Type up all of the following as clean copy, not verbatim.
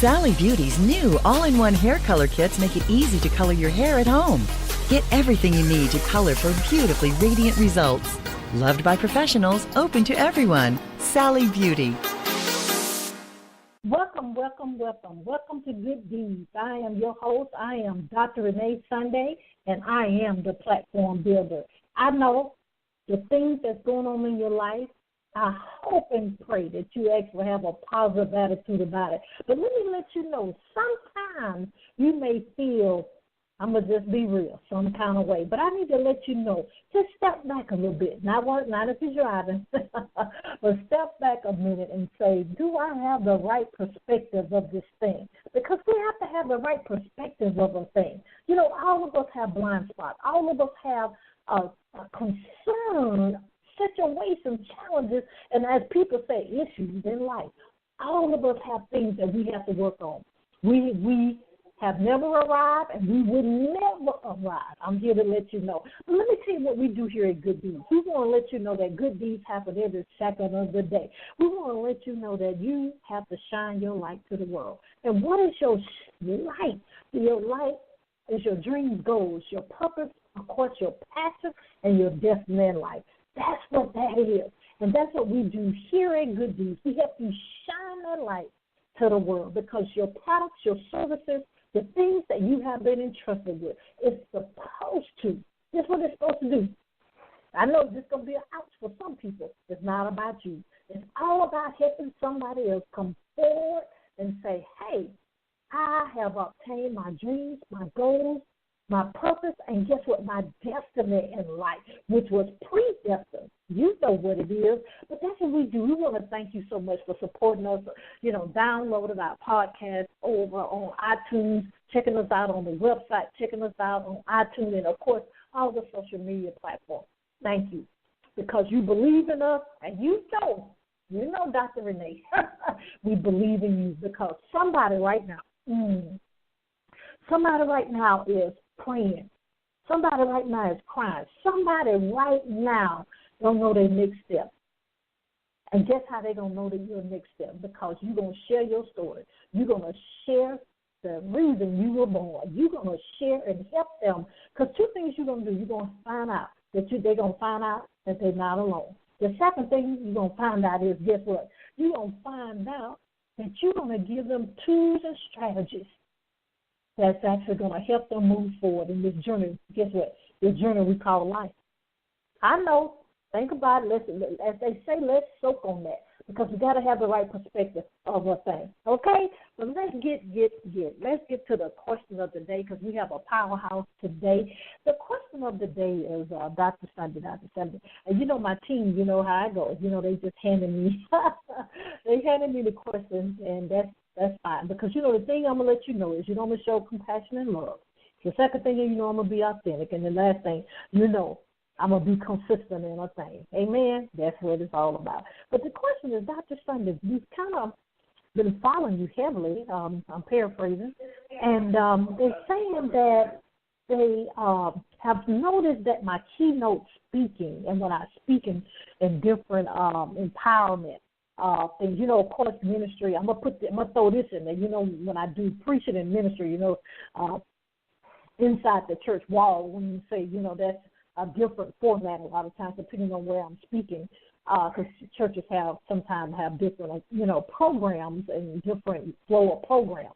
Sally Beauty's new all-in-one hair color kits make it easy to color your hair at home. Get everything you need to color for beautifully radiant results. Loved by professionals, open to everyone. Sally Beauty. Welcome to Good Deeds. I am your host. I am Dr. Renee Sunday, and I am the platform builder. I know the things that's going on in your life, I hope and pray that you actually have a positive attitude about it. But let me let you know, sometimes you may feel, I'm going to just be real, some kind of way. But I need to let you know, just step back a little bit. Not if you're driving, but step back a minute and say, do I have the right perspective of this thing? Because we have to have the right perspective of a thing. You know, all of us have blind spots. All of us have a concern, situations, challenges, and as people say, issues in life. All of us have things that we have to work on. We have never arrived, and we will never arrive. I'm here to let you know. But let me tell you what we do here at Good Deeds. We want to let you know that good deeds happen every second of the day. We want to let you know that you have to shine your light to the world. And what is your light? Your light is your dreams, goals, your purpose, of course, your passion, and your destiny in life. That's what that is. And that's what we do here at Good Deeds. We help you shine that light to the world because your products, your services, the things that you have been entrusted with, it's supposed to. That's what it's supposed to do. I know this is going to be an ouch for some people. It's not about you. It's all about helping somebody else come forward and say, hey, I have obtained my dreams, my goals, my purpose, and guess what? My destiny in life, which was predestined. You know what it is, but that's what we do. We want to thank you so much for supporting us, downloading our podcast over on iTunes, checking us out on the website, checking us out on iTunes, and, of course, all the social media platforms. Thank you, because you believe in us, and you know, Dr. Renee, we believe in you because somebody right now is praying. Somebody right now is crying. Somebody right now don't know their next step. And guess how they don't know that your next step? Because you're going to share your story. You're going to share the reason you were born. You're going to share and help them. Because two things you're going to do. You're going to find out that they're going to find out that they're not alone. The second thing you're going to find out is, guess what? You're going to find out that you're going to give them tools and strategies that's actually going to help them move forward in this journey. Guess what? This journey we call life. I know. Think about it. As they say, let's soak on that because we got to have the right perspective of a thing. Okay? But let's get to the question of the day because we have a powerhouse today. The question of the day is Dr. Sunday. And my team, you know how it goes. They just handed me the questions, and that's fine. Because, the thing I'm going to let you know is, I'm going to show compassion and love. The second thing, I'm going to be authentic. And the last thing, I'm going to be consistent in a thing. Amen? That's what it's all about. But the question is, Dr. Sunday, we've kind of been following you heavily. I'm paraphrasing. And they're saying that they have noticed that my keynote speaking and when I speak in different empowerment things, of course, ministry. I'm gonna throw this in there. When I do preaching in ministry, inside the church wall, when you say, that's a different format a lot of times, depending on where I'm speaking, because churches sometimes have different, programs and different flow of programs.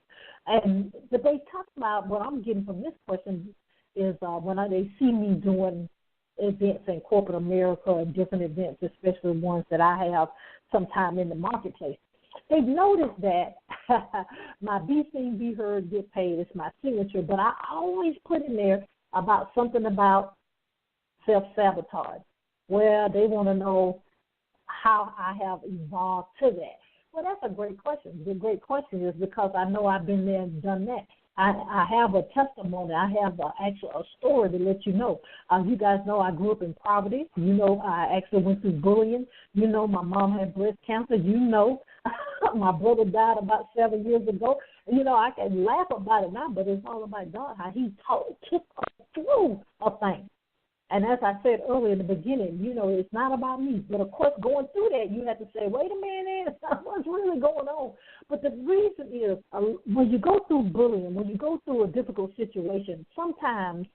But they talk about what I'm getting from this person is when they see me doing events in corporate America and different events, especially ones that I have sometime in the marketplace. They've noticed that my Be Seen, Be Heard, Get Paid is my signature, but I always put in there about something about self-sabotage, where they want to know how I have evolved to that. Well, that's a great question. The great question is because I know I've been there and done that. I have a testimony. I have a story to let you know. You guys know I grew up in poverty. I actually went through bullying. My mom had breast cancer. My brother died about 7 years ago. I can laugh about it now, but it's all about God, how he took us through a thing. And as I said earlier in the beginning, it's not about me. But, of course, going through that, you have to say, wait a minute, what's really going on? But the reason is when you go through bullying, when you go through a difficult situation, sometimes,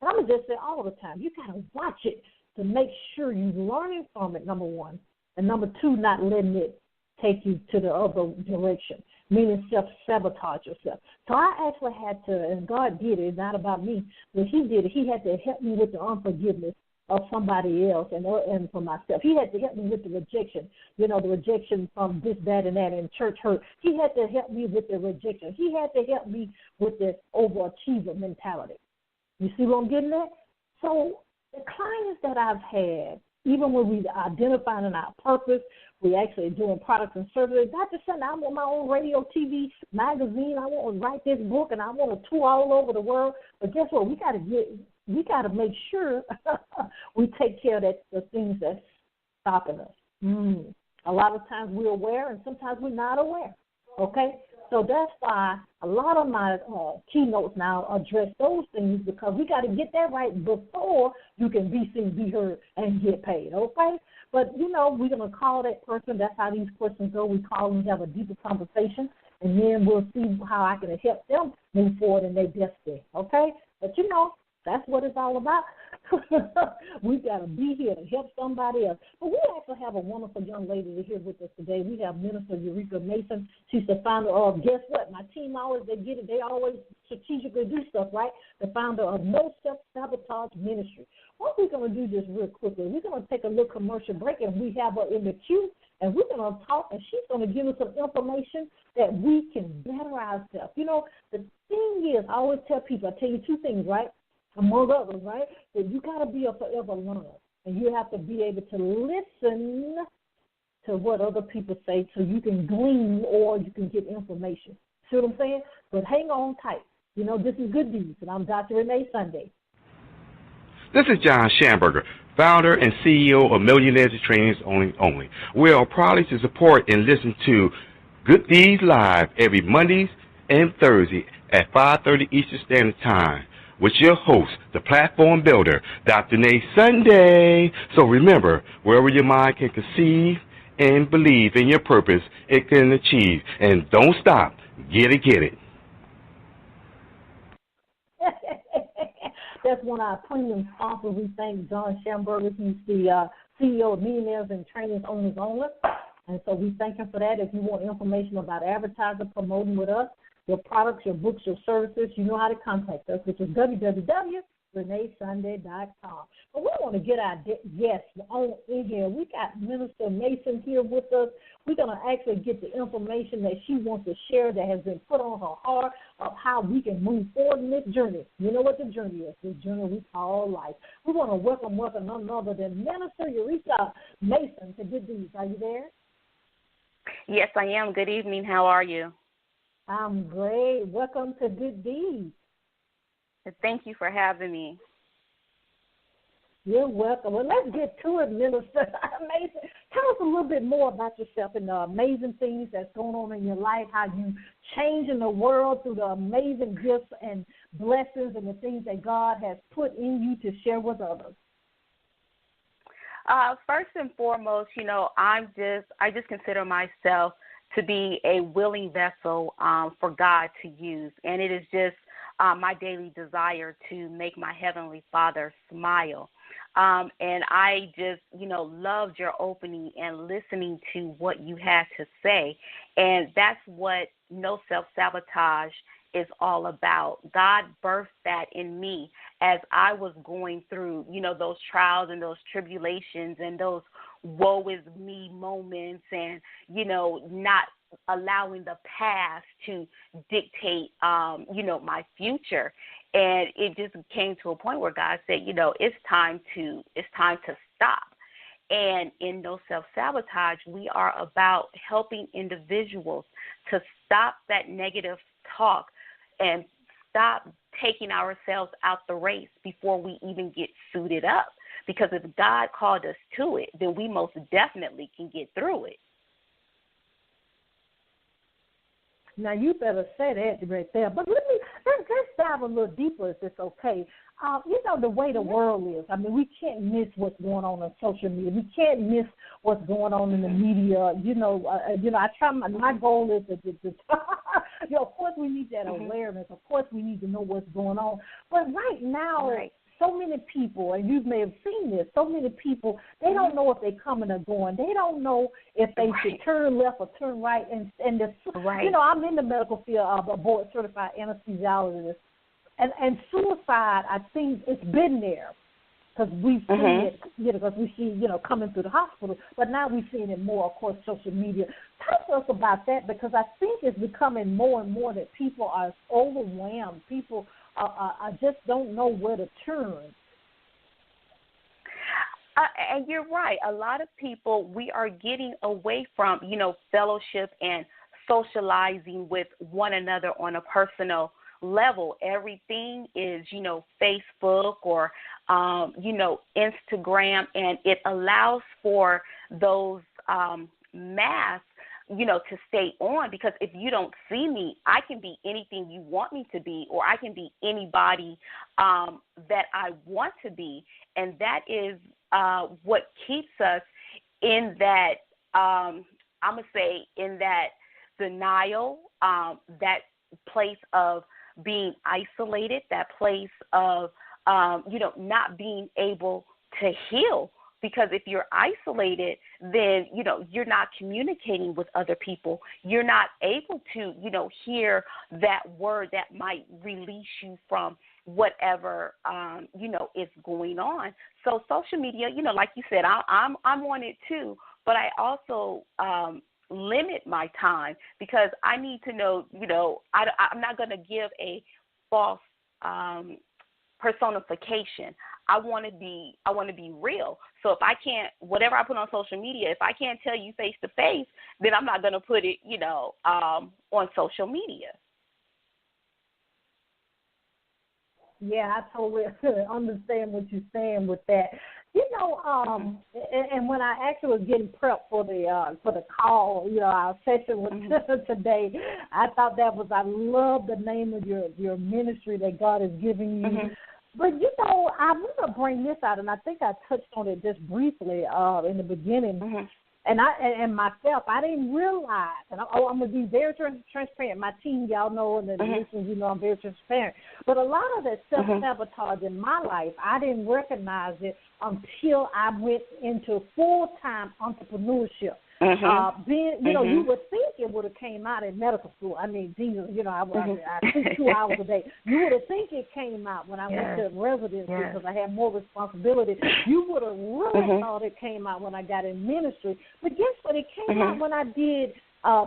and I'm going to just say all the time, you got to watch it to make sure you're learning from it, number one. And number two, not letting it take you to the other direction, meaning self-sabotage yourself. So I actually had to, and God did it, it's not about me, but he did it. He had to help me with the unforgiveness of somebody else and for myself. He had to help me with the rejection, the rejection from this, that, and that, and church hurt. He had to help me with the rejection. He had to help me with the overachiever mentality. You see what I'm getting at? So the clients that I've had, even when we identifying our purpose, we actually doing products and services. Dr. Sunday, I want my own radio, TV, magazine. I want to write this book, and I want to tour all over the world. But guess what? We got to make sure we take care of the things that's stopping us. A lot of times we're aware, and sometimes we're not aware. Okay. So that's why a lot of my keynotes now address those things, because we got to get that right before you can be seen, be heard, and get paid, okay? But, we're going to call that person. That's how these questions go. We call them, have a deeper conversation, and then we'll see how I can help them move forward in their destiny, okay? But, that's what it's all about. We've got to be here to help somebody else. But we actually have a wonderful young lady here with us today. We have Minister Eureka Mason. She's the founder of, guess what? My team always, they get it. They always strategically do stuff, right? The founder of NO Self Sabotage Ministries. What we're going to do this real quickly, we're going to take a little commercial break, and we have her in the queue, and we're going to talk, and she's going to give us some information that we can better ourselves. The thing is, I always tell people, I tell you two things, right? Among others, right, that you got to be a forever learner, and you have to be able to listen to what other people say so you can glean or you can get information. See what I'm saying? But hang on tight. This is Good News, and I'm Dr. Renee Sunday. This is John Schamberger, founder and CEO of Millionaires Trainings Only. We are proud to support and listen to Good Deeds Live every Mondays and Thursday at 5:30 Eastern Standard Time with your host, the platform builder, Dr. Renee Sunday. So remember, wherever your mind can conceive and believe in your purpose, it can achieve. And don't stop. Get it. That's one of our premium sponsors. We thank John Schamberger. He's the CEO of Millionaires and Trainings Only. And so we thank him for that. If you want information about advertising, promoting with us, your products, your books, your services, you know how to contact us, which is www.reneesunday.com. But we want to get our guests on in here. We got Minister Mason here with us. We're going to actually get the information that she wants to share that has been put on her heart of how we can move forward in this journey. You know what the journey is, this journey we call life. We want to welcome none other than Minister Eureka Mason to Good Deeds. Are you there? Yes, I am. Good evening. How are you? I'm great. Welcome to Good Deeds. Thank you for having me. You're welcome. Well, let's get to it, Minister Mason. Tell us a little bit more about yourself and the amazing things that's going on in your life, how you changing the world through the amazing gifts and blessings and the things that God has put in you to share with others. First and foremost, I just consider myself to be a willing vessel for God to use. And it is just my daily desire to make my Heavenly Father smile. And I just, loved your opening and listening to what you had to say. And that's what No Self Sabotage is all about. God birthed that in me as I was going through, those trials and those tribulations and those woe is me moments and, not allowing the past to dictate, my future. And it just came to a point where God said, it's time to stop. And in No Self Sabotage, we are about helping individuals to stop that negative talk and stop taking ourselves out the race before we even get suited up. Because if God called us to it, then we most definitely can get through it. Now, you better say that right there. But let's dive a little deeper if it's okay. The way the world is, I mean, we can't miss what's going on social media. We can't miss what's going on in the media. I try. My goal is to of course, we need that awareness. Of course, we need to know what's going on. But right now, so many people, and you may have seen this, so many people, they don't know if they're coming or going. They don't know if they should turn left or turn right. And I'm in the medical field, a board-certified anesthesiologist. And suicide, I think it's been there because we've seen it, because we see, coming through the hospital. But now we're seeing it more, of course, social media. Talk to us about that, because I think it's becoming more and more that people are overwhelmed. People I just don't know where to turn. And you're right. A lot of people, we are getting away from, fellowship and socializing with one another on a personal level. Everything is, Facebook or, Instagram, and it allows for those masks, to stay on, because if you don't see me, I can be anything you want me to be, or I can be anybody that I want to be. And that is what keeps us in that, I'm going to say, in that denial, that place of being isolated, that place of, not being able to heal. Because if you're isolated, then, you're not communicating with other people. You're not able to, hear that word that might release you from whatever, is going on. So social media, like you said, I'm on it too, but I also limit my time, because I need to know, I'm not going to give a false personification. I want to be real. So if I can't, whatever I put on social media, if I can't tell you face to face, then I'm not going to put it, on social media. Yeah, I totally understand what you're saying with that. And when I actually was getting prepped for the call, our session with today, I thought I love the name of your ministry that God is giving you. But, I want to bring this out, and I think I touched on it just briefly in the beginning. And myself, I didn't realize, and I'm going to be very transparent. My team, y'all know, and the listeners, I'm very transparent. But a lot of that self-sabotage in my life, I didn't recognize it until I went into full-time entrepreneurship. You would think it would have came out in medical school. I mean, Jesus, I took 2 hours a day. You would have think it came out when I went to residency because I had more responsibility. You would have really thought it came out when I got in ministry. But guess what? It came out when I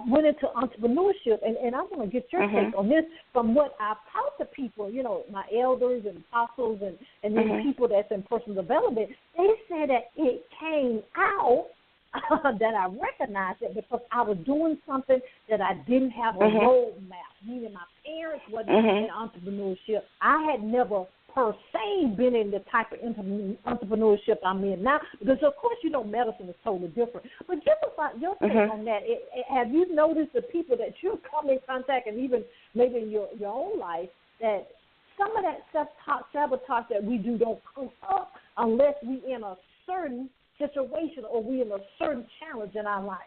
went into entrepreneurship. And I want to get your take on this from what I've taught to people, my elders and apostles and these people that's in personal development. They said that it came out that I recognized it because I was doing something that I didn't have a roadmap, meaning my parents wasn't in entrepreneurship. I had never per se been in the type of entrepreneurship I'm in now, because of course medicine is totally different. But give us your take on that. Have you noticed the people that you come in contact, and even maybe in your own life, that some of that self-sabotage that we do don't come up unless we in a certain situation or we in a certain challenge in our life?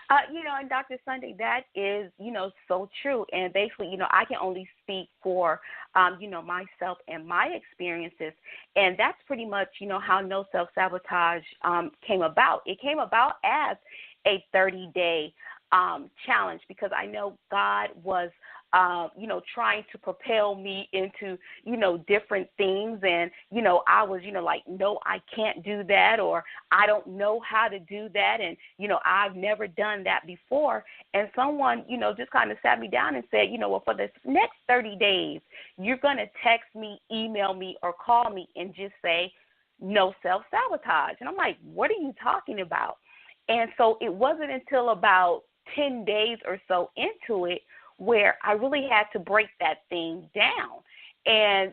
And Dr. Sunday, that is, so true. And basically, I can only speak for, myself and my experiences. And that's pretty much, how No Self Sabotage came about. It came about as a 30-day challenge, because I know God was, trying to propel me into, different things. And, I was, like, no, I can't do that, or I don't know how to do that. And, I've never done that before. And someone, just kind of sat me down and said, well, for the next 30 days, you're going to text me, email me, or call me and just say, no self-sabotage. And I'm like, what are you talking about? And so it wasn't until about 10 days or so into it where I really had to break that thing down. And,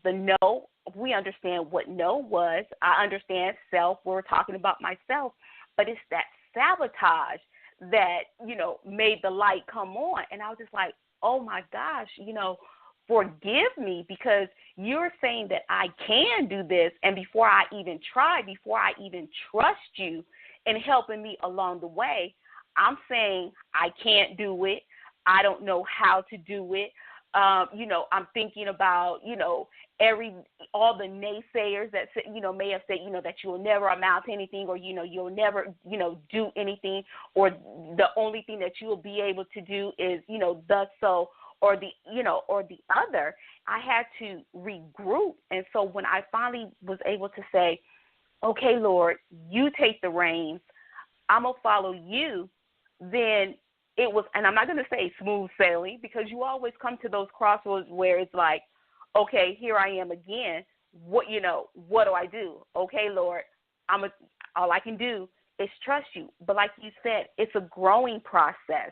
the no, we understand what no was. I understand self. We're talking about myself. But it's that sabotage that, made the light come on. And I was just like, oh my gosh, forgive me, because you're saying that I can do this. And before I even try, before I even trust you in helping me along the way, I'm saying I can't do it. I don't know how to do it. I'm thinking about, all the naysayers that, may have said, that you'll never amount to anything, or, you'll never, do anything, or the only thing that you will be able to do is, thus so, or the other. I had to regroup. And so when I finally was able to say, okay, Lord, you take the reins, I'm going to follow you, then it was, and I'm not going to say smooth sailing, because you always come to those crossroads where it's like, okay, here I am again. What do I do? Okay, Lord, all I can do is trust you. But like you said, it's a growing process.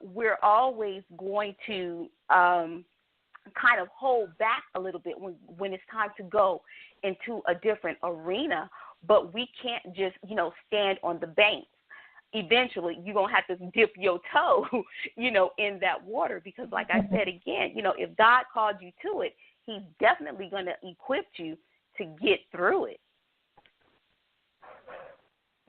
We're always going to kind of hold back a little bit when it's time to go into a different arena, but we can't just, stand on the banks. Eventually, you're going to have to dip your toe, in that water, because like I said again, if God called you to it, he's definitely going to equip you to get through it.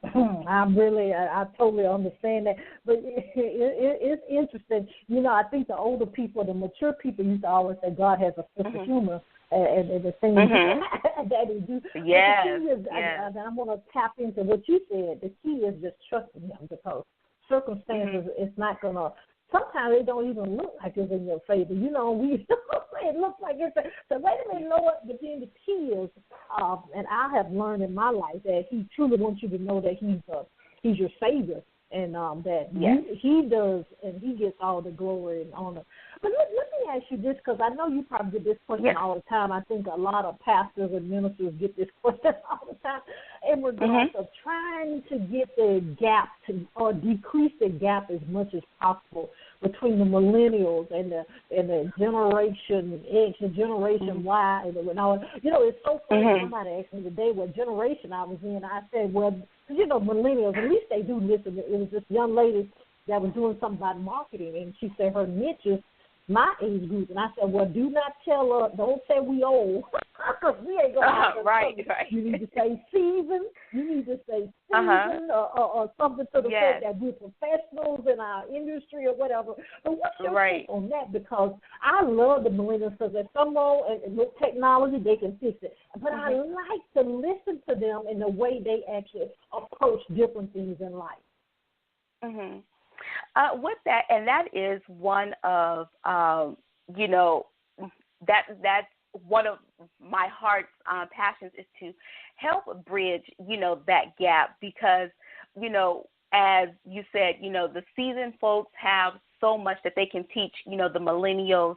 I totally understand that, but it's interesting. I think the older people, the mature people used to always say God has a sense of humor, and the things that he do. Yes, I'm going to tap into what you said. The key is just trusting him, because circumstances it's not going to. Sometimes it don't even look like it's in your favor. It looks like it's. So wait a minute, Lord. But then the key is, and I have learned in my life that he truly wants you to know that he's your Savior, and that he does, and he gets all the glory and honor. But let me ask you this, because I know you probably get this question all the time. I think a lot of pastors and ministers get this question all the time in regards of trying to get the gap or decrease the gap as much as possible between the millennials and the Generation X, the Generation Y, and all. It's so funny. Somebody asked me today what generation I was in. I said, well, millennials, at least they do listen. It was this young lady that was doing something about marketing, and she said her niche is my age group. And I said, well, do not tell her, don't say we old, because we ain't going to have right. You need to say season. You need to say season or something to the fact that we're professionals in our industry or whatever. But what's your take on that? Because I love the millennials, because if someone with technology, they can fix it. But I like to listen to them in the way they actually approach different things in life. With that, and that is one of, that's one of my heart's passions, is to help bridge, that gap, because, as you said, the seasoned folks have so much that they can teach, the millennials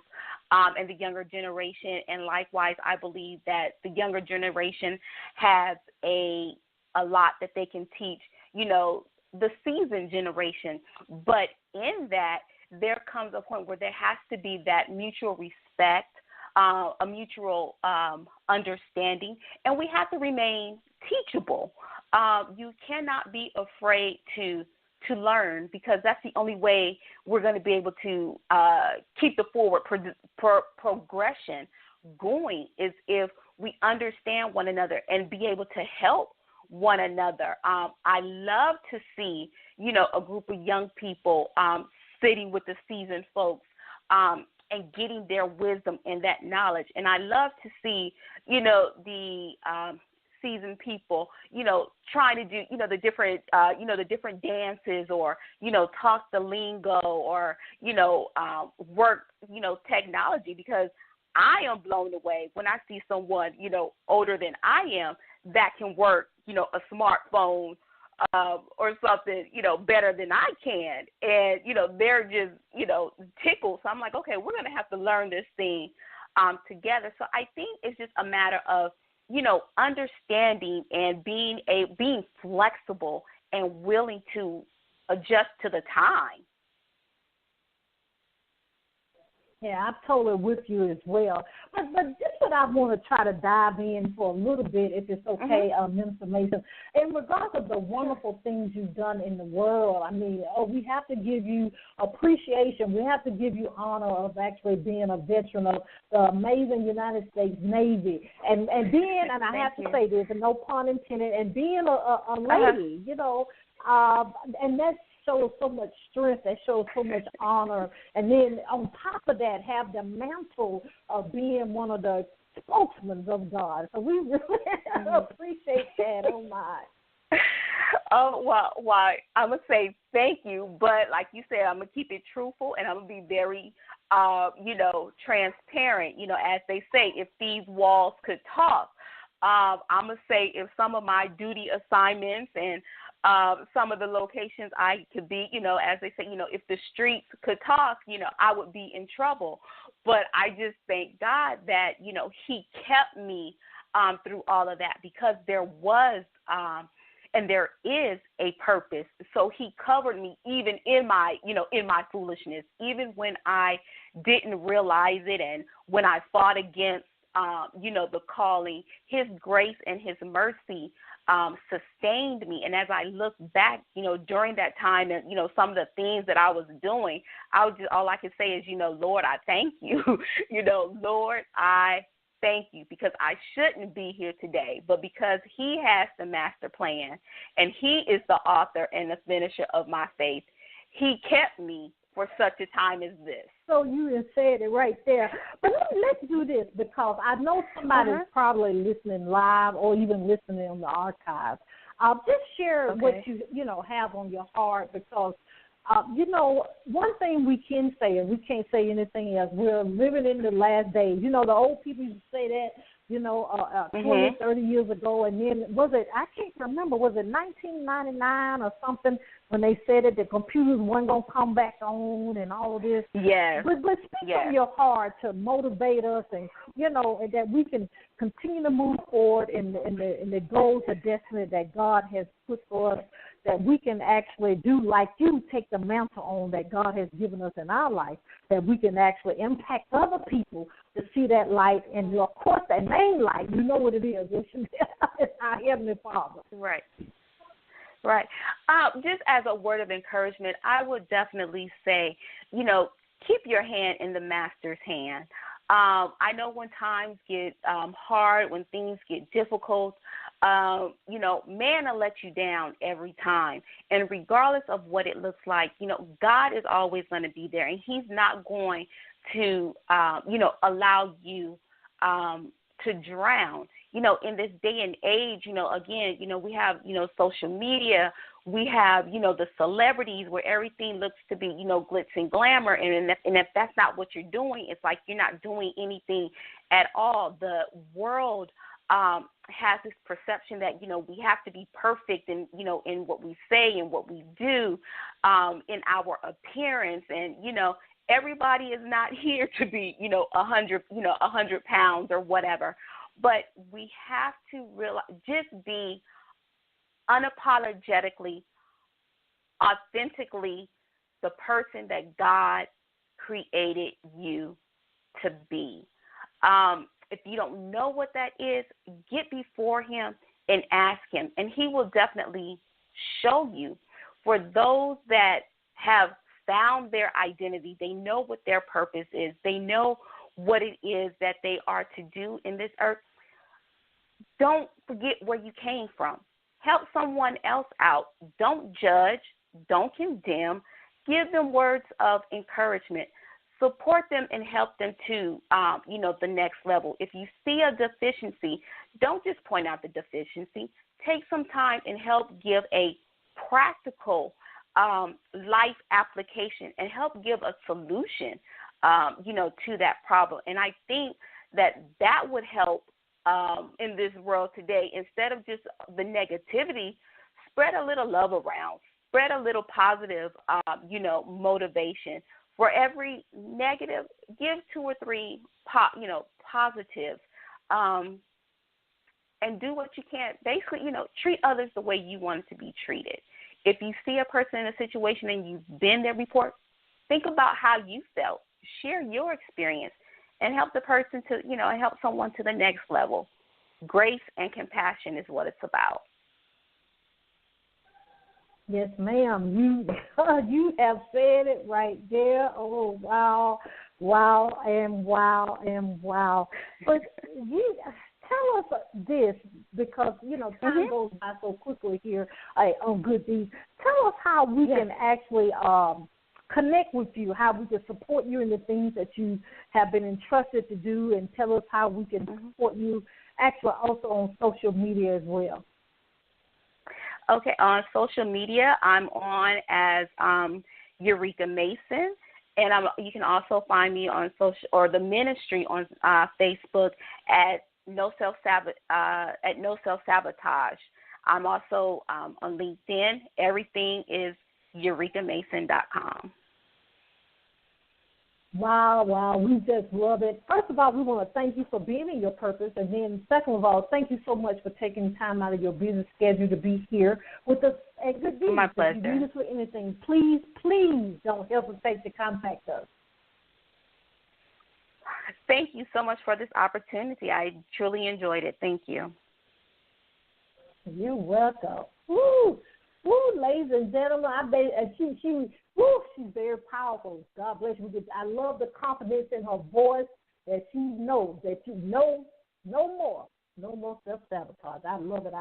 and the younger generation. And likewise, I believe that the younger generation has a lot that they can teach, the seasoned generation. But in that, there comes a point where there has to be that mutual respect, a mutual understanding, and we have to remain teachable. You cannot be afraid to learn, because that's the only way we're going to be able to keep the forward progression going, is if we understand one another and be able to help one another. I love to see, a group of young people sitting with the seasoned folks and getting their wisdom and that knowledge. And I love to see, the seasoned people, trying to do, the different dances, or, talk the lingo, or, work, technology, because I am blown away when I see someone, older than I am, that can work, a smartphone or something, better than I can. And, they're just, tickled. So I'm like, okay, we're going to have to learn this thing together. So I think it's just a matter of, understanding and being flexible and willing to adjust to the time. Yeah, I'm totally with you as well. But just what I want to try to dive in for a little bit, if it's okay, Minister Mason, in regards of the wonderful things you've done in the world. I mean, we have to give you appreciation. We have to give you honor of actually being a veteran of the amazing United States Navy. And being, and I have to say this, and no pun intended, and being a lady, you know, and that's shows so much strength, that shows so much honor, and then on top of that have the mantle of being one of the spokesmen of God. So we really appreciate that. Oh my. Oh, well, I'm going to say thank you, but like you said, I'm going to keep it truthful, and I'm going to be very, transparent. You know, as they say, if these walls could talk, I'm going to say if some of my duty assignments and some of the locations I could be, you know, as they say, you know, if the streets could talk, you know, I would be in trouble. But I just thank God that, you know, he kept me through all of that, because there was and there is a purpose. So he covered me even in my, you know, in my foolishness, even when I didn't realize it, and when I fought against, the calling. His grace and his mercy sustained me. And as I look back, you know, during that time, and, you know, some of the things that I was doing, all I can say is, you know, Lord, I thank you. You know, Lord, I thank you, because I shouldn't be here today, but because he has the master plan and he is the author and the finisher of my faith, he kept me for such a time as this. So you have said it right there. But let's do this, because I know somebody's probably listening live or even listening on the archive. Just share what you have on your heart, because one thing we can say, and we can't say anything else, we're living in the last days. You know, the old people used to say that, 20, 30 years ago, and then I can't remember, was it 1999 or something, when they said that the computers weren't going to come back on and all of this. Yes. But speak from your heart to motivate us, and, and that we can continue to move forward in the goals of destiny that God has put for us, that we can actually do like you, take the mantle on that God has given us in our life, that we can actually impact other people to see that light, and, of course, that main light, you know what it is, it's our Heavenly Father. Right. Right. Just as a word of encouragement, I would definitely say, keep your hand in the Master's hand. I know when times get hard, when things get difficult, man will let you down every time. And regardless of what it looks like, God is always going to be there, and he's not going to, allow you to drown. In this day and age, again, we have, social media, we have, the celebrities where everything looks to be, glitz and glamour. And if that's not what you're doing, it's like you're not doing anything at all. The world has this perception that, we have to be perfect in, in what we say and what we do, in our appearance. And, everybody is not here to be, 100 pounds or whatever. But we have to realize, just be unapologetically, authentically the person that God created you to be. If you don't know what that is, get before him and ask him, and he will definitely show you. For those that have found their identity, they know what their purpose is, they know what it is that they are to do in this earth. Don't forget where you came from. Help someone else out. Don't judge. Don't condemn. Give them words of encouragement. Support them and help them to, the next level. If you see a deficiency, don't just point out the deficiency. Take some time and help give a practical life application and help give a solution, to that problem. And I think that would help in this world today. Instead of just the negativity, spread a little love around, spread a little positive, motivation. For every negative, give 2 or 3, positives, and do what you can. Basically, treat others the way you want to be treated. If you see a person in a situation and you've been there before, think about how you felt share your experience and help the person to, help someone to the next level. Grace and compassion is what it's about. Yes, ma'am. You have said it right there. Oh, wow, wow, and wow, and wow. But you tell us this, because, time goes by so quickly here on Good Deeds. Tell us how we can actually connect with you, how we can support you in the things that you have been entrusted to do, and tell us how we can support you actually also on social media as well. Okay, on social media, I'm on as Eureka Mason, and you can also find me on social, or the ministry on Facebook at No Self Sabotage. I'm also on LinkedIn. Everything is EurekaMason.com. Wow, we just love it. First of all, we want to thank you for being in your purpose, and then second of all, thank you so much for taking time out of your busy schedule to be here with us at Good Deeds. My pleasure. If you need us for anything, please don't hesitate to contact us. Thank you so much for this opportunity. I truly enjoyed it. Thank you. You're welcome. Woo, ladies and gentlemen, I bet she's very powerful. God bless you. I love the confidence in her voice that she knows that you know no more self-sabotage. I love it.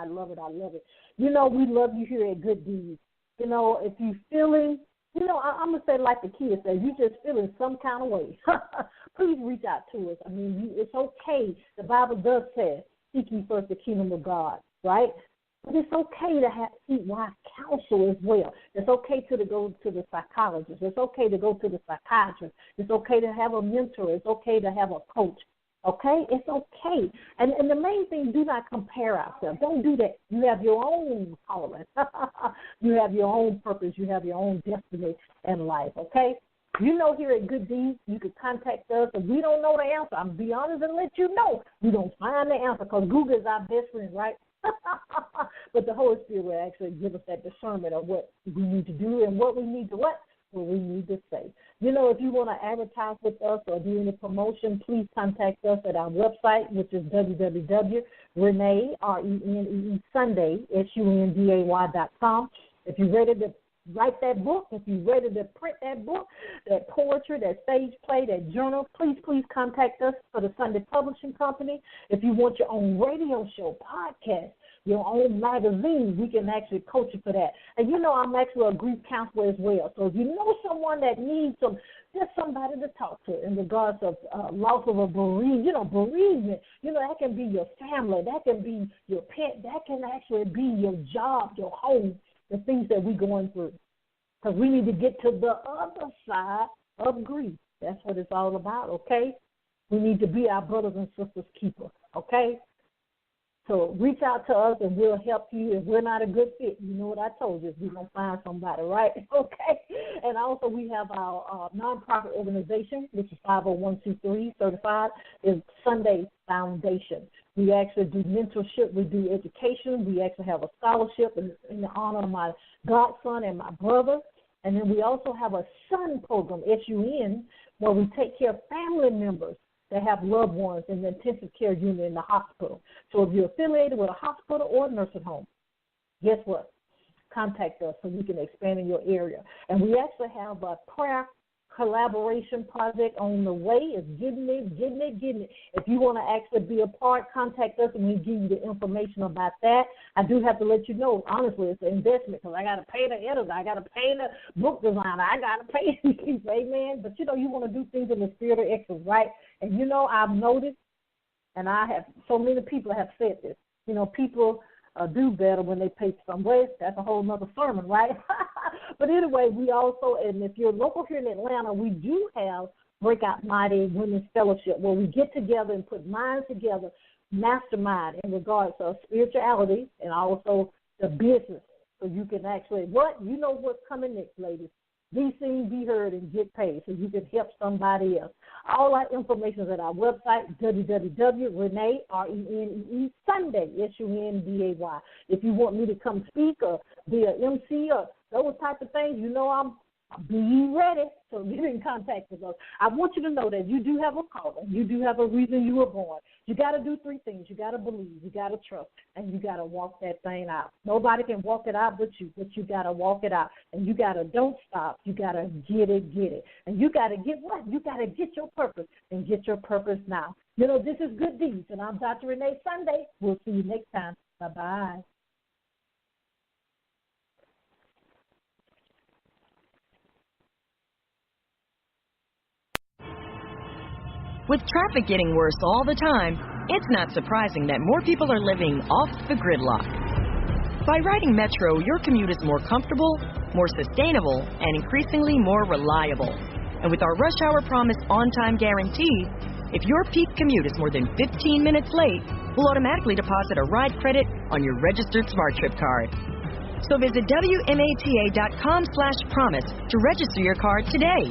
We love you here at Good Deeds. If you're feeling, I'm going to say like the kids say, you just feeling some kind of way, please reach out to us. I mean, it's okay. The Bible does say, seek ye first the kingdom of God, right? But it's okay to seek wise counsel as well. It's okay to go to the psychologist. It's okay to go to the psychiatrist. It's okay to have a mentor. It's okay to have a coach. Okay? It's okay. And the main thing, do not compare ourselves. Don't do that. You have your own calling. You have your own purpose. You have your own destiny in life. Okay? Here at Good Deeds, you can contact us. If we don't know the answer, I'm going to be honest and let you know. We don't find the answer because Google is our best friend, right? But the Holy Spirit will actually give us that discernment of what we need to do and what we need to say. If you want to advertise with us or do any promotion, please contact us at our website, which is www.Renee, Sunday, SUNDAY.com. If you're ready to write that book, if you're ready to print that book, that poetry, that stage play, that journal, please contact us for the Sunday Publishing Company. If you want your own radio show, podcast, your own magazine, we can actually coach you for that. And I'm actually a grief counselor as well. So if you know someone that needs just somebody to talk to in regards of loss of a bereavement, that can be your family, that can be your pet, that can actually be your job, your home, the things that we're going through. Because we need to get to the other side of grief. That's what it's all about, okay? We need to be our brothers and sisters' keeper, okay? So reach out to us and we'll help you. If we're not a good fit, you know what I told you, we're going to find somebody, right? Okay? And also we have our nonprofit organization, which is 501c3 certified, is Sunday Foundation. We actually do mentorship. We do education. We actually have a scholarship in the honor of my godson and my brother. And then we also have a SUN program, SUN, where we take care of family members that have loved ones in the intensive care unit in the hospital. So if you're affiliated with a hospital or a nursing home, guess what? Contact us so we can expand in your area. And we actually have a prayer collaboration project on the way. It's getting it. If you want to actually be a part, contact us and we'll give you the information about that. I do have to let you know, honestly, it's an investment because I got to pay the editor, I got to pay the book designer, I got to pay these people, amen. But, you want to do things in the spirit of excellence, right? And, I've noticed, and I have, so many people have said this, people do better when they pay some way. That's a whole nother sermon, right? But anyway, we also, and if you're local here in Atlanta, we do have Breakout Mighty Women's Fellowship where we get together and put minds together, mastermind in regards to spirituality and also the business. So you can actually, what's coming next, ladies. Be seen, be heard, and get paid so you can help somebody else. All our information is at our website, www.Renee, RENEE, Sunday, SUNDAY. If you want me to come speak or be an MC or those type of things, I'm Be ye ready. So get in contact with us. I want you to know that you do have a calling. You do have a reason you were born. You got to do three things. You got to believe. You got to trust. And you got to walk that thing out. Nobody can walk it out but you got to walk it out. And you got to don't stop. You got to get it. And you got to get what? You got to get your purpose and get your purpose now. You know, this is Good Deeds, and I'm Dr. Renee Sunday. We'll see you next time. Bye-bye. With traffic getting worse all the time, it's not surprising that more people are living off the gridlock. By riding Metro, your commute is more comfortable, more sustainable, and increasingly more reliable. And with our Rush Hour Promise on-time guarantee, if your peak commute is more than 15 minutes late, we'll automatically deposit a ride credit on your registered Smart Trip card. So visit WMATA.com/promise to register your card today.